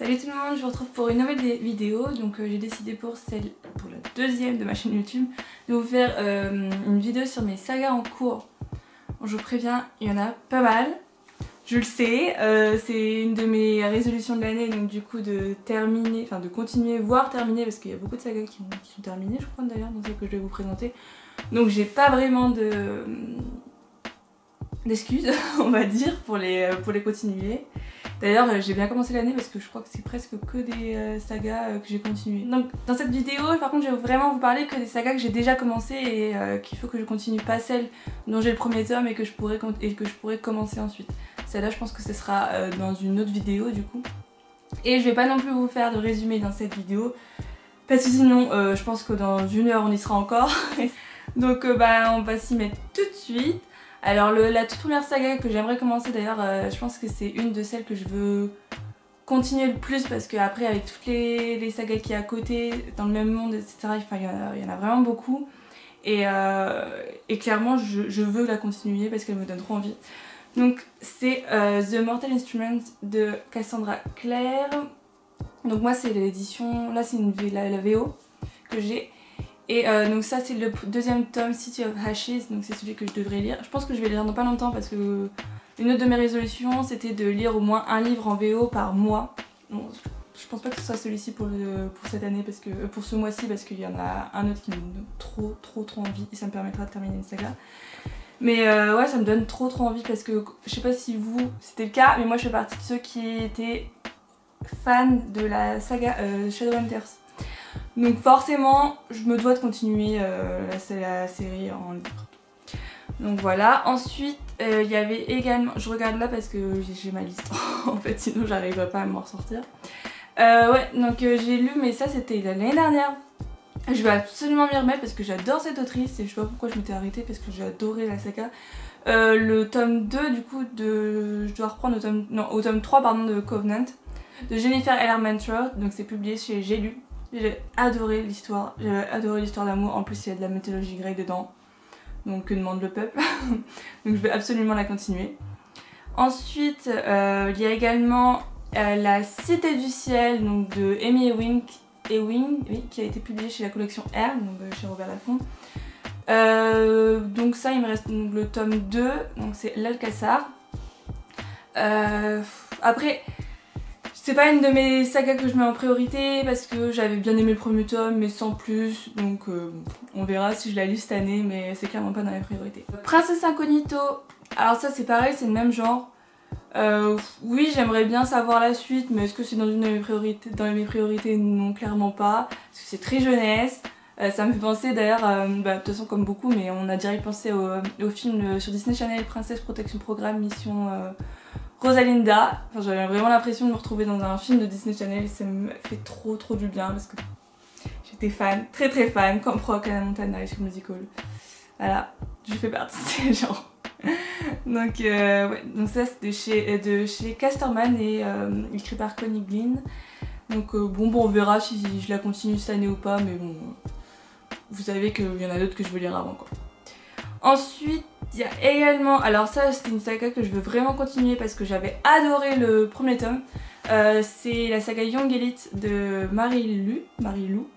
Salut tout le monde, je vous retrouve pour une nouvelle vidéo. Donc j'ai décidé pour la deuxième de ma chaîne YouTube de vous faire une vidéo sur mes sagas en cours. Bon, je vous préviens, il y en a pas mal. Je le sais, c'est une de mes résolutions de l'année, donc du coup de terminer, enfin de continuer, voire terminer, parce qu'il y a beaucoup de sagas qui sont terminées, je crois d'ailleurs, dans celles que je vais vous présenter. Donc j'ai pas vraiment d'excuses, on va dire, pour les continuer. D'ailleurs j'ai bien commencé l'année parce que je crois que c'est presque que des sagas que j'ai continué. Donc dans cette vidéo par contre je vais vraiment vous parler que des sagas que j'ai déjà commencé et qu'il faut que je continue, pas celles dont j'ai le premier tome et que je pourrais commencer ensuite. Celle-là je pense que ce sera dans une autre vidéo du coup. Et je vais pas non plus vous faire de résumé dans cette vidéo parce que sinon je pense que dans une heure on y sera encore. Donc on va s'y mettre tout de suite. Alors la toute première saga que j'aimerais commencer d'ailleurs, je pense que c'est une de celles que je veux continuer le plus parce qu'après avec toutes les sagas qui y a à côté, dans le même monde, etc. Enfin, il y en a vraiment beaucoup. Et clairement je veux la continuer parce qu'elle me donne trop envie. Donc c'est The Mortal Instruments de Cassandra Clare. Donc moi c'est l'édition, là c'est la VO que j'ai. Et donc ça c'est le deuxième tome, City of Ashes, donc c'est celui que je devrais lire. Je pense que je vais le lire dans pas longtemps parce que une autre de mes résolutions c'était de lire au moins un livre en VO par mois. Bon, je pense pas que ce soit celui-ci pour cette année, parce que pour ce mois-ci, parce qu'il y en a un autre qui me donne trop envie et ça me permettra de terminer une saga. Mais ouais, ça me donne trop envie parce que je sais pas si vous c'était le cas, mais moi je fais partie de ceux qui étaient fans de la saga Shadowhunters. Donc forcément, je me dois de continuer la série en livre. Donc voilà. Ensuite, il y avait également... Je regarde là parce que j'ai ma liste. En fait, sinon j'arriverai pas à m'en ressortir. Ouais, donc j'ai lu, mais ça c'était l'année dernière. Je vais absolument m'y remettre parce que j'adore cette autrice et je sais pas pourquoi je m'étais arrêtée parce que j'ai adoré la saga. Le tome 2 du coup je dois reprendre au tome 3 pardon, de Covenant de Jennifer L. Armentrout. Donc c'est publié chez J'ai lu. J'ai adoré l'histoire d'amour, en plus il y a de la mythologie grecque dedans, donc que demande le peuple. Donc je vais absolument la continuer. Ensuite il y a également La Cité du Ciel donc de Amy Ewing, oui, qui a été publiée chez la collection R, donc chez Robert Laffont. Donc ça il me reste donc le tome 2, donc c'est L'Alcazar. Après c'est pas une de mes sagas que je mets en priorité parce que j'avais bien aimé le premier tome mais sans plus, donc on verra si je la lis cette année, mais c'est clairement pas dans mes priorités. Princesse Incognito, alors ça c'est pareil, c'est le même genre. Oui, j'aimerais bien savoir la suite, mais est-ce que c'est dans une de mes priorités? Dans mes priorités, non, clairement pas, parce que c'est très jeunesse. Ça me fait penser d'ailleurs, de toute façon comme beaucoup, mais on a direct pensé au film sur Disney Channel, Princesse Protection Programme, Mission Rosalinda. Enfin, j'avais vraiment l'impression de me retrouver dans un film de Disney Channel, ça me fait trop du bien parce que j'étais fan, très fan, comme Rock, Hannah Montana, High School Musical. Voilà, je fais partie de ces gens. Donc ouais, donc ça c'est de chez Casterman et écrit par Connie Glynn. Donc bon on verra si je la continue cette année ou pas, mais bon, vous savez qu'il y en a d'autres que je veux lire avant quoi. Ensuite il y a également, alors ça c'est une saga que je veux vraiment continuer parce que j'avais adoré le premier tome. C'est la saga Young Elite de Marie Lou,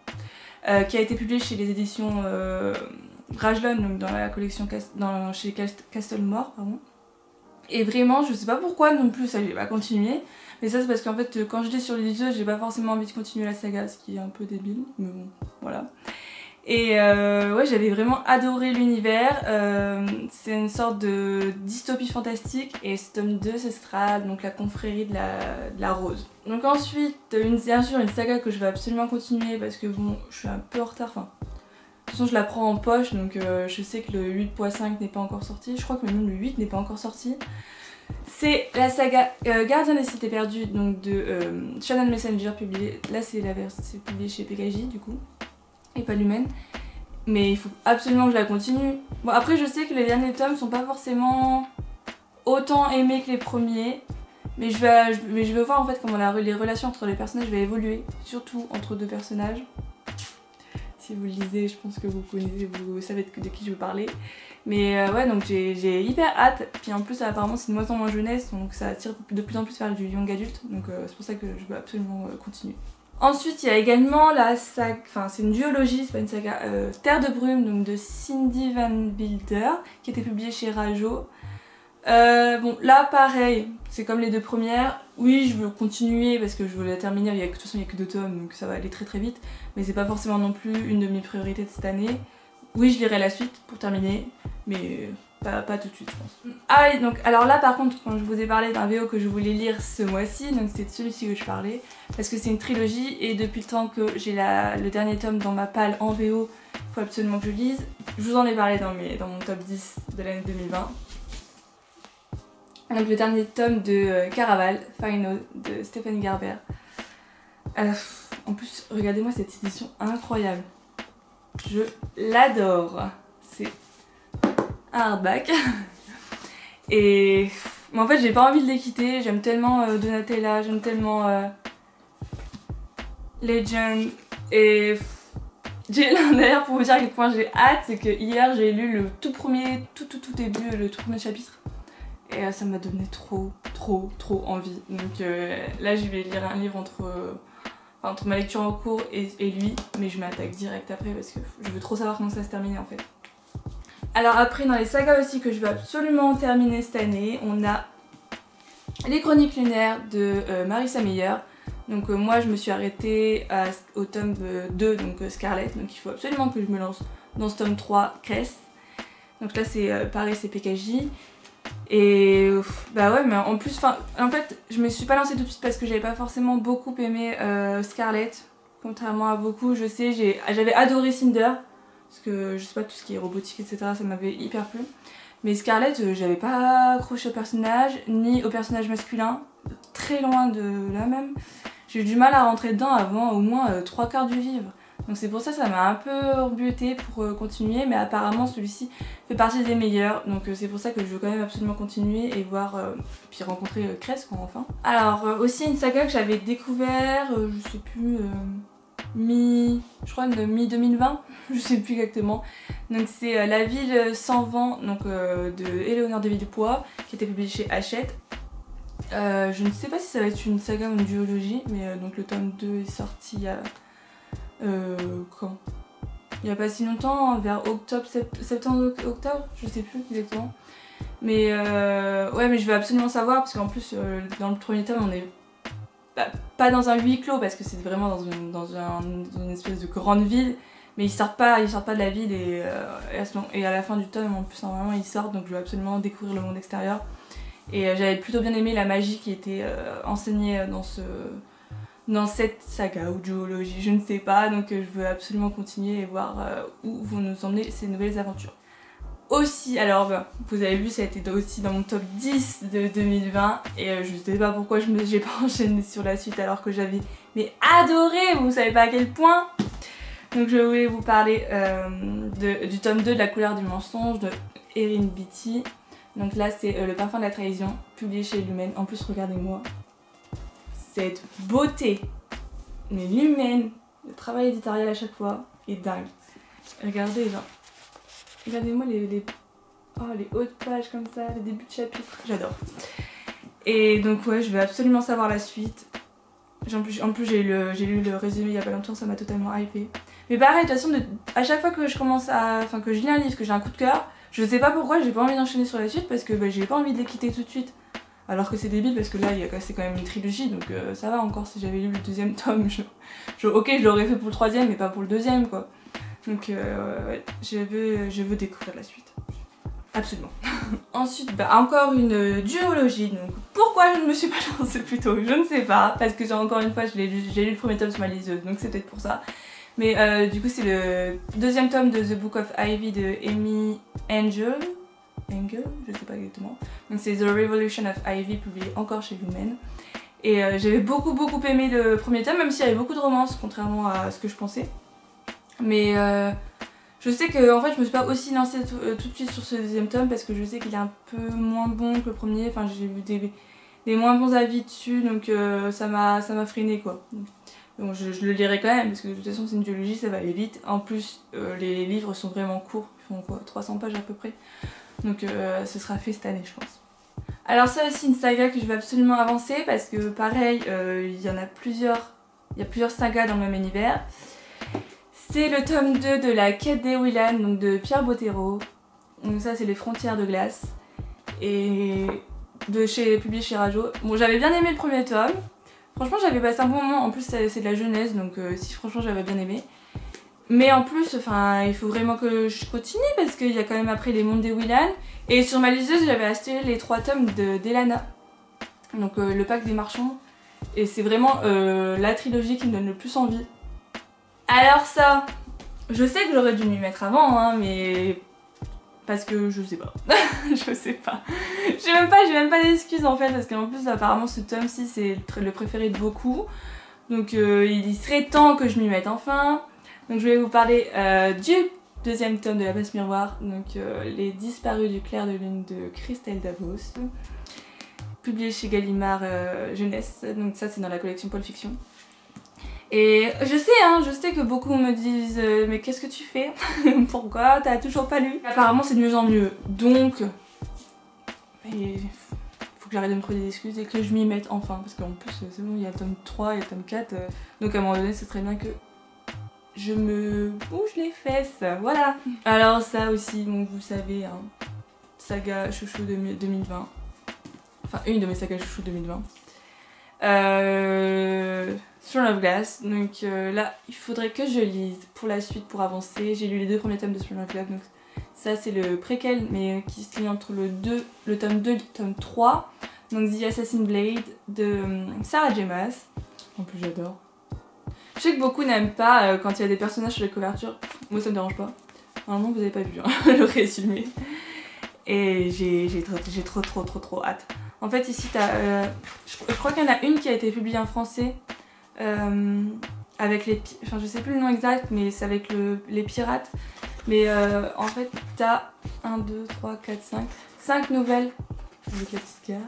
qui a été publiée chez les éditions Rajlon, donc dans la collection chez Castlemore, pardon. Et vraiment je sais pas pourquoi non plus ça j'ai pas continué, mais ça c'est parce qu'en fait quand je lis sur l'éditeuse j'ai pas forcément envie de continuer la saga, ce qui est un peu débile, mais bon voilà. Et ouais, j'avais vraiment adoré l'univers, c'est une sorte de dystopie fantastique et ce tome 2 ce sera donc la confrérie de la rose. Donc ensuite bien sûr une saga que je vais absolument continuer parce que bon je suis un peu en retard, enfin de toute façon je la prends en poche, donc je sais que le 8.5 n'est pas encore sorti, je crois que même le 8 n'est pas encore sorti. C'est la saga Gardien des Cités Perdues donc de Shannon Messenger, publié, là c'est publié chez PKJ du coup, et pas Lumen. Mais il faut absolument que je la continue. Bon après je sais que les derniers tomes sont pas forcément autant aimés que les premiers, mais je vais voir en fait comment les relations entre les personnages vont évoluer, surtout entre deux personnages. Si vous le lisez, je pense que vous connaissez, vous savez de qui je veux parler. Mais ouais, donc j'ai hyper hâte. Puis en plus, apparemment, c'est de moins en moins jeunesse, donc ça attire de plus en plus vers du young adulte. Donc c'est pour ça que je veux absolument continuer. Ensuite, il y a également la saga, enfin c'est une duologie, c'est pas une saga, Terre de brume, donc de Cindy Van Wilder, qui a été publiée chez Rajo. Bon, là pareil, c'est comme les deux premières. Oui, je veux continuer parce que je veux la terminer. De toute façon, il n'y a que 2 tomes, donc ça va aller très très vite. Mais c'est pas forcément non plus une de mes priorités de cette année. Oui, je lirai la suite pour terminer, mais pas tout de suite, je pense. Ah oui, donc alors là par contre, quand je vous ai parlé d'un VO que je voulais lire ce mois-ci, donc c'est de celui-ci que je parlais, parce que c'est une trilogie et depuis le temps que j'ai le dernier tome dans ma palle en VO, il faut absolument que je lise. Je vous en ai parlé dans mon top 10 de l'année 2020. Donc le dernier tome de Caraval, Final, de Stéphane Garber. En plus, regardez-moi cette édition incroyable. Je l'adore. C'est un hardback. Et mais en fait, j'ai pas envie de les quitter. J'aime tellement Donatella, j'aime tellement Legend. Et j'ai d'ailleurs pour vous dire à quel point j'ai hâte, c'est que hier j'ai lu le tout début, le tout premier chapitre. Et ça m'a donné trop envie. Donc là, je vais lire un livre entre ma lecture en cours et lui, mais je m'attaque direct après parce que je veux trop savoir comment ça se termine en fait. Alors après, dans les sagas aussi que je veux absolument terminer cette année, on a les Chroniques lunaires de Marissa Meyer. Donc moi, je me suis arrêtée au tome 2, donc Scarlett, donc il faut absolument que je me lance dans ce tome 3, Cress. Donc là, c'est pareil, c'est PKJ. Et bah ouais, mais en plus, en fait, je me suis pas lancée tout de suite parce que j'avais pas forcément beaucoup aimé Scarlett. Contrairement à beaucoup, je sais, j'avais adoré Cinder, parce que je sais pas, tout ce qui est robotique, etc., ça m'avait hyper plu. Mais Scarlett, j'avais pas accroché au personnage, ni au personnage masculin, très loin de là même. J'ai eu du mal à rentrer dedans avant au moins 3/4 du livre. Donc c'est pour ça que ça m'a un peu rebuté pour continuer, mais apparemment celui-ci fait partie des meilleurs, donc c'est pour ça que je veux quand même absolument continuer et voir, puis rencontrer Cress quoi, enfin. Alors aussi une saga que j'avais découvert, je sais plus, je crois mi-2020, je sais plus exactement. Donc c'est La ville sans vent, donc de Éléonore de Villepoix, qui était publiée chez Hachette. Je ne sais pas si ça va être une saga ou une duologie, mais donc le tome 2 est sorti il y a... quand il n'y a pas si longtemps, vers septembre-octobre, je sais plus exactement. Mais ouais, mais je veux absolument savoir parce qu'en plus dans le premier tome on est pas dans un huis clos parce que c'est vraiment dans une espèce de grande ville, mais ils sortent pas de la ville et à la fin du tome en plus normalement ils sortent, donc je veux absolument découvrir le monde extérieur. Et j'avais plutôt bien aimé la magie qui était enseignée dans cette saga ou duologie, je ne sais pas, donc je veux absolument continuer et voir où vont nous emmener ces nouvelles aventures. Aussi, alors vous avez vu, ça a été aussi dans mon top 10 de 2020 et je sais pas pourquoi j'ai pas enchaîné sur la suite alors que j'avais adoré, vous savez pas à quel point. Donc je voulais vous parler du tome 2 de La couleur du mensonge de Erin Beatty. Donc là c'est Le parfum de la trahison, publié chez Lumen. En plus regardez-moi cette beauté, mais Lumen, le travail éditorial à chaque fois est dingue. Regardez, genre, regardez-moi les hautes pages comme ça, les débuts de chapitre, j'adore. Et donc ouais, je veux absolument savoir la suite. En plus j'ai lu le résumé il y a pas longtemps, ça m'a totalement hypé. Mais pareil, de toute façon, à chaque fois que que je lis un livre, que j'ai un coup de cœur, je sais pas pourquoi j'ai pas envie d'enchaîner sur la suite parce que j'ai pas envie de les quitter tout de suite. Alors que c'est débile parce que là c'est quand même une trilogie, donc ça va encore. Si j'avais lu le deuxième tome, ok, je l'aurais fait pour le troisième mais pas pour le deuxième quoi. Donc ouais, je veux découvrir la suite. Absolument. Ensuite, encore une duologie. Donc pourquoi je ne me suis pas lancée plus tôt, je ne sais pas. Parce que encore une fois, j'ai lu le premier tome sur ma liseuse, donc c'est peut-être pour ça. Mais du coup, c'est le deuxième tome de The Book of Ivy de Amy Engel, je sais pas exactement. Donc c'est The Revolution of Ivy, publié encore chez Lumen. Et j'avais beaucoup aimé le premier tome, même s'il y avait beaucoup de romance, contrairement à ce que je pensais. Mais je sais que en fait je me suis pas aussi lancée tout de suite sur ce deuxième tome parce que je sais qu'il est un peu moins bon que le premier. Enfin j'ai vu des moins bons avis dessus, donc ça m'a freiné quoi. Bon, je le lirai quand même parce que de toute façon c'est une duologie, ça va aller vite. En plus les livres sont vraiment courts, ils font quoi, 300 pages à peu près. Donc ce sera fait cette année je pense. Alors ça aussi une saga que je veux absolument avancer parce que pareil il y a plusieurs sagas dans le même univers. C'est le tome 2 de la quête des Willan, donc de Pierre Bottero. Donc ça c'est les frontières de glace. Et publié chez Rajo. Bon j'avais bien aimé le premier tome. Franchement j'avais passé un bon moment, en plus c'est de la jeunesse donc si franchement j'avais bien aimé. Mais en plus enfin il faut vraiment que je continue parce qu'il y a quand même après les mondes des Willan. Et sur ma liseuse j'avais acheté les 3 tomes d'Elana. Donc le Pacte des marchands. Et c'est vraiment la trilogie qui me donne le plus envie. Alors ça, je sais que j'aurais dû m'y mettre avant hein, mais... Parce que je sais pas. Je sais pas. J'ai même pas d'excuses en fait parce qu'en plus apparemment ce tome-ci c'est le préféré de beaucoup. Donc il serait temps que je m'y mette enfin. Donc je vais vous parler du deuxième tome de La Passe Miroir. Donc Les Disparus du clair de lune de Christelle Davos. Publié chez Gallimard Jeunesse. Donc ça c'est dans la collection Pôle Fiction. Et je sais que beaucoup me disent mais qu'est-ce que tu fais? Pourquoi t'as toujours pas lu? Apparemment c'est de mieux en mieux, donc il faut que j'arrête de me trouver des excuses et que je m'y mette enfin, parce qu'en plus c'est bon, il y a le tome 3 et le tome 4, donc à un moment donné c'est très bien que je me bouge les fesses, voilà. Alors ça aussi, donc vous savez, hein, saga chouchou 2020, enfin une de mes sagas chouchou 2020. Throne of Glass, donc là il faudrait que je lise pour la suite pour avancer. J'ai lu les 2 premiers tomes de Throne of Glass, donc ça c'est le préquel mais qui se lit entre le tome 2 et le tome 3. Donc The Assassin Blade de Sarah J. Maas. En plus j'adore. Je sais que beaucoup n'aiment pas quand il y a des personnages sur les couvertures, moi ça me dérange pas. Normalement vous avez pas vu hein, le résumé. Et j'ai trop hâte. En fait ici t'as, je crois qu'il y en a une qui a été publiée en français avec les, enfin je sais plus le nom exact mais c'est avec les pirates. Mais en fait t'as 1, 2, 3, 4, 5 nouvelles avec la petite carte.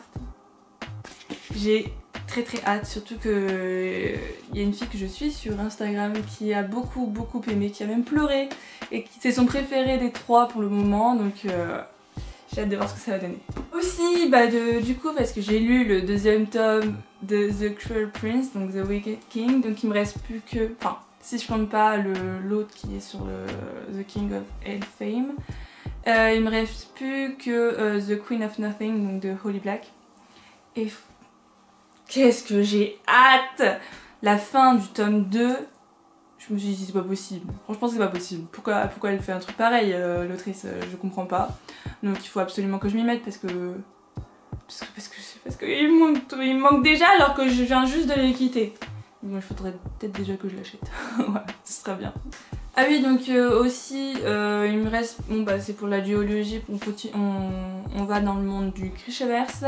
J'ai très hâte, surtout que il y a une fille que je suis sur Instagram qui a beaucoup aimé, qui a même pleuré et qui c'est son préféré des 3 pour le moment, donc j'ai hâte de voir ce que ça va donner. Aussi, du coup, parce que j'ai lu le 2e tome de The Cruel Prince, donc The Wicked King, donc il me reste plus que... Enfin, si je compte pas l'autre qui est sur The King of Elfame, il me reste plus que The Queen of Nothing, donc de Holly Black. Et qu'est-ce que j'ai hâte! La fin du tome 2, je me suis dit c'est pas possible. Franchement c'est pas possible. Pourquoi elle fait un truc pareil, l'autrice, je comprends pas. Donc il faut absolument que je m'y mette parce que il me manque déjà alors que je viens juste de les quitter. Donc il faudrait peut-être déjà que je l'achète. Voilà, ce serait bien. Ah oui, donc aussi il me reste, bon c'est pour la duologie, on va dans le monde du Grishaverse.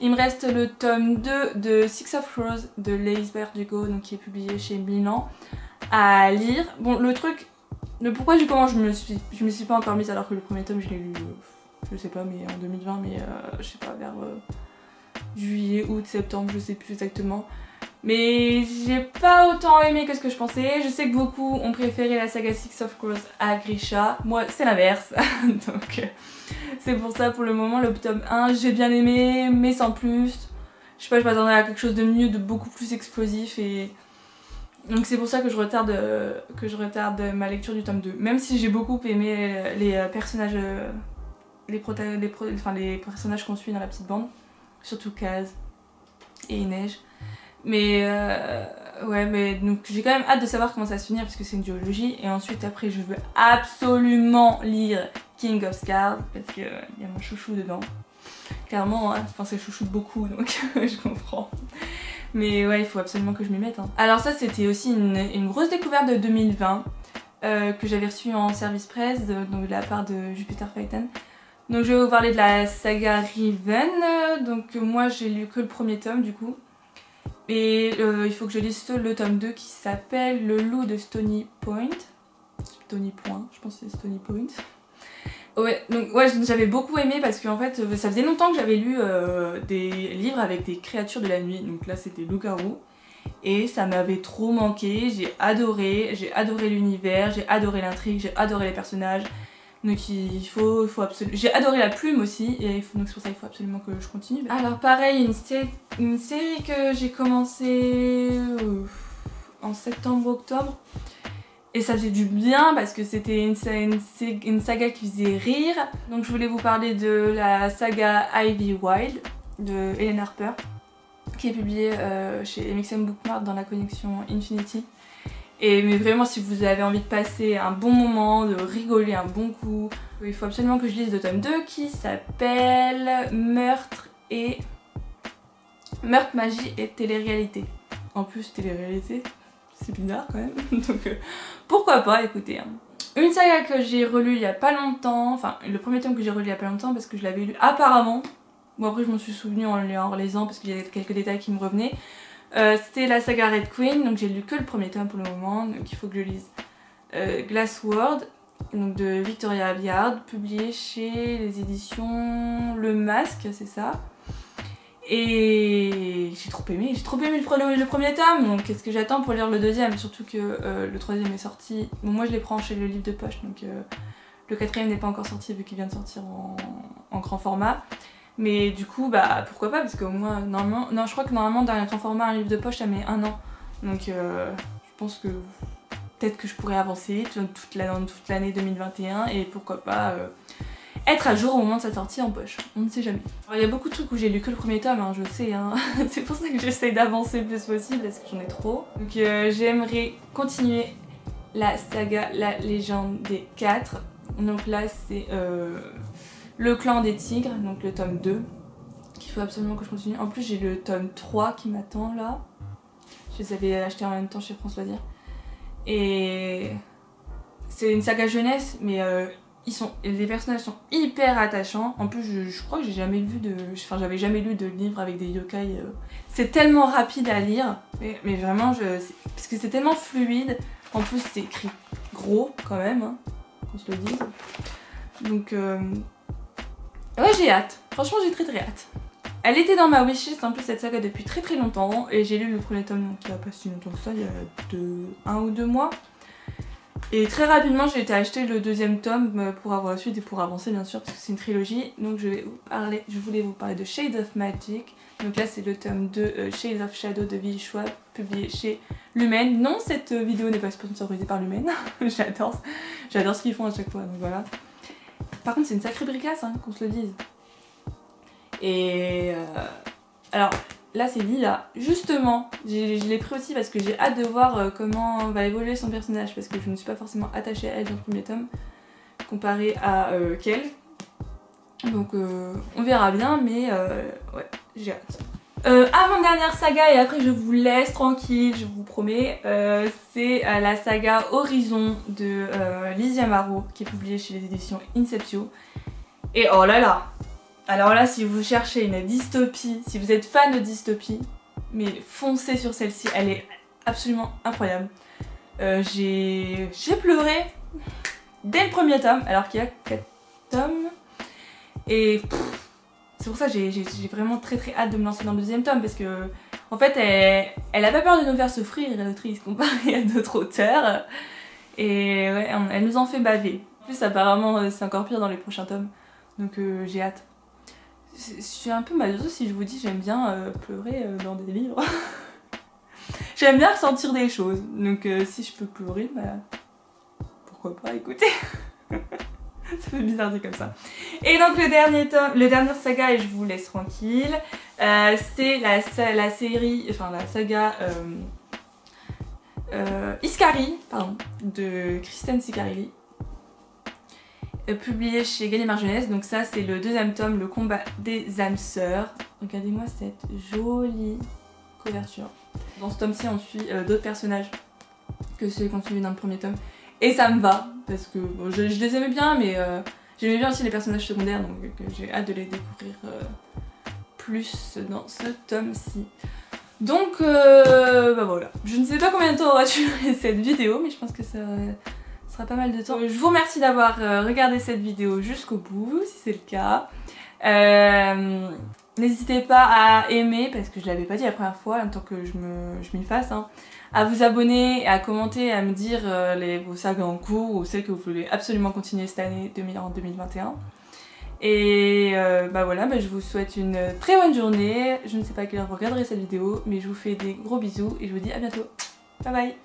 Il me reste le tome 2 de Six of Crows de Laïs Berdugo, donc qui est publié chez Milan, à lire. Bon le truc, le pourquoi du comment je me suis pas encore mise alors que le premier tome je l'ai lu, je sais pas mais en 2020, mais je sais pas vers juillet, août, septembre, je sais plus exactement. Mais j'ai pas autant aimé que ce que je pensais. Je sais que beaucoup ont préféré la saga Six of Crows à Grisha. Moi c'est l'inverse. Donc c'est pour ça pour le moment le tome 1 j'ai bien aimé mais sans plus. Je sais pas, je m'attendais à quelque chose de mieux, de beaucoup plus explosif et... Donc c'est pour ça que je retarde ma lecture du tome 2. Même si j'ai beaucoup aimé les personnages, les personnages qu'on suit dans la petite bande. Surtout Kaz et Inej. Mais ouais, mais donc j'ai quand même hâte de savoir comment ça va se finir parce que c'est une duologie. Et ensuite après je veux absolument lire King of Scars parce qu'il y a mon chouchou dedans. Clairement, hein, enfin c'est le chouchou de beaucoup donc je comprends. Mais ouais, il faut absolument que je m'y mette. Hein. Alors ça c'était aussi une grosse découverte de 2020 que j'avais reçue en service presse donc de la part de Jupiter Phaeton. Donc je vais vous parler de la saga Riven. Donc moi j'ai lu que le premier tome du coup. Et il faut que je lise le tome 2 qui s'appelle Le loup de Stony Point. Stony Point, je pense que c'est Stony Point. Ouais, donc ouais, j'avais beaucoup aimé parce que en fait ça faisait longtemps que j'avais lu des livres avec des créatures de la nuit. Donc là c'était loup-garou. et ça m'avait trop manqué. J'ai adoré l'univers, j'ai adoré l'intrigue, j'ai adoré les personnages. Donc il faut absolument... J'ai adoré la plume aussi, et donc c'est pour ça qu'il faut absolument que je continue. Alors pareil, une série que j'ai commencé en septembre-octobre. Et ça faisait du bien parce que c'était une saga qui faisait rire. Donc je voulais vous parler de la saga Ivy Wild de Helen Harper, qui est publiée chez MXM Bookmark dans la collection Infinity. Mais vraiment, si vous avez envie de passer un bon moment, de rigoler un bon coup, il faut absolument que je lise le tome 2 qui s'appelle Meurtre, Magie et Télé-réalité. En plus, télé-réalité, c'est bizarre quand même. Donc pourquoi pas, écoutez. Une saga que j'ai relue il y a pas longtemps, enfin le premier tome que j'ai relu il y a pas longtemps parce que je l'avais lu apparemment. Bon après je m'en suis souvenu en le relisant parce qu'il y avait quelques détails qui me revenaient. C'était la saga Red Queen, donc j'ai lu que le premier tome pour le moment, donc il faut que je lise. Glassword, donc de Victoria Aveyard, publié chez les éditions Le Masque, c'est ça. Et j'ai trop aimé le premier tome, donc qu'est-ce que j'attends pour lire le deuxième, surtout que le troisième est sorti. Bon, moi je les prends chez le livre de poche, donc le quatrième n'est pas encore sorti vu qu'il vient de sortir en grand format. Mais du coup, bah pourquoi pas, parce qu'au moins, normalement, non, je crois que normalement dans un grand format, un livre de poche ça met 1 an. Donc je pense que peut-être que je pourrais avancer dans toute l'année 2021 et pourquoi pas être à jour au moment de sa sortie en poche, on ne sait jamais. Alors, il y a beaucoup de trucs où j'ai lu que le premier tome, hein, je sais, hein. C'est pour ça que j'essaye d'avancer le plus possible parce que j'en ai trop. Donc j'aimerais continuer la saga La Légende des 4. Donc là c'est le clan des tigres, donc le tome 2, qu'il faut absolument que je continue. En plus j'ai le tome 3 qui m'attend là. Je les avais achetés en même temps chez France Loisirs. Et c'est une saga jeunesse, mais les personnages sont hyper attachants. En plus je crois que j'ai jamais lu j'avais jamais lu de livre avec des yokai. C'est tellement rapide à lire, mais vraiment parce que c'est tellement fluide. En plus c'est écrit gros quand même, hein, qu'on se le dise. Donc ouais, j'ai hâte, franchement j'ai très hâte. Elle était dans ma wishlist en plus cette saga depuis très longtemps, et j'ai lu le premier tome donc il n'y a pas si longtemps que ça, il y a 1 ou 2 mois. Et très rapidement j'ai été acheter le deuxième tome pour avoir la suite et pour avancer bien sûr parce que c'est une trilogie. Donc je voulais vous parler de Shades of Magic. Donc là c'est le tome 2 Shades of Shadow de Will Schwab, publié chez Lumen. Non, cette vidéo n'est pas sponsorisée par Lumen. J'adore ce qu'ils font à chaque fois, donc voilà. Par contre c'est une sacrée bricasse, hein, qu'on se le dise. Et alors là c'est Lila, justement je l'ai pris aussi parce que j'ai hâte de voir comment va évoluer son personnage, parce que je ne suis pas forcément attachée à elle dans le premier tome comparé à Kel. Donc on verra bien, mais ouais, j'ai hâte. Avant-dernière saga et après je vous laisse tranquille, je vous promets, c'est la saga Horizon de Lizzie Amaro qui est publiée chez les éditions Inceptio. Et oh là là, alors là si vous cherchez une dystopie, si vous êtes fan de dystopie, mais foncez sur celle-ci, elle est absolument incroyable. J'ai pleuré dès le premier tome alors qu'il y a 4 tomes. Et c'est pour ça que j'ai vraiment très hâte de me lancer dans le deuxième tome, parce que en fait elle a pas peur de nous faire souffrir, l'autrice, comparée à d'autres auteurs. Et ouais, elle nous en fait baver. En plus apparemment c'est encore pire dans les prochains tomes, donc j'ai hâte. Je suis un peu malheureuse si je vous dis j'aime bien pleurer dans des livres. J'aime bien ressentir des choses, donc si je peux pleurer, bah pourquoi pas, écoutez. Ça fait bizarre dit comme ça. Et donc le dernier tome, le dernier saga, et je vous laisse tranquille, c'est la saga Iscari, pardon, de Kristen Ciccarelli, publié chez Gallimard Jeunesse. Donc ça c'est le deuxième tome, le combat des âmes sœurs. Regardez-moi cette jolie couverture. Dans ce tome-ci on suit d'autres personnages que ceux qu'on suivait dans le premier tome. Et ça me va, parce que bon, je les aimais bien, mais j'aimais bien aussi les personnages secondaires, donc j'ai hâte de les découvrir plus dans ce tome-ci. Donc bah voilà, je ne sais pas combien de temps aura duré cette vidéo, mais je pense que ça sera pas mal de temps. Je vous remercie d'avoir regardé cette vidéo jusqu'au bout, si c'est le cas. N'hésitez pas à aimer, parce que je l'avais pas dit la première fois, en tant que je m'y fasse, hein, à vous abonner, à commenter, à me dire vos sagas en cours ou celles que vous voulez absolument continuer cette année en 2021. Et bah voilà, je vous souhaite une très bonne journée. Je ne sais pas à quelle heure vous regarderez cette vidéo, mais je vous fais des gros bisous et je vous dis à bientôt. Bye bye.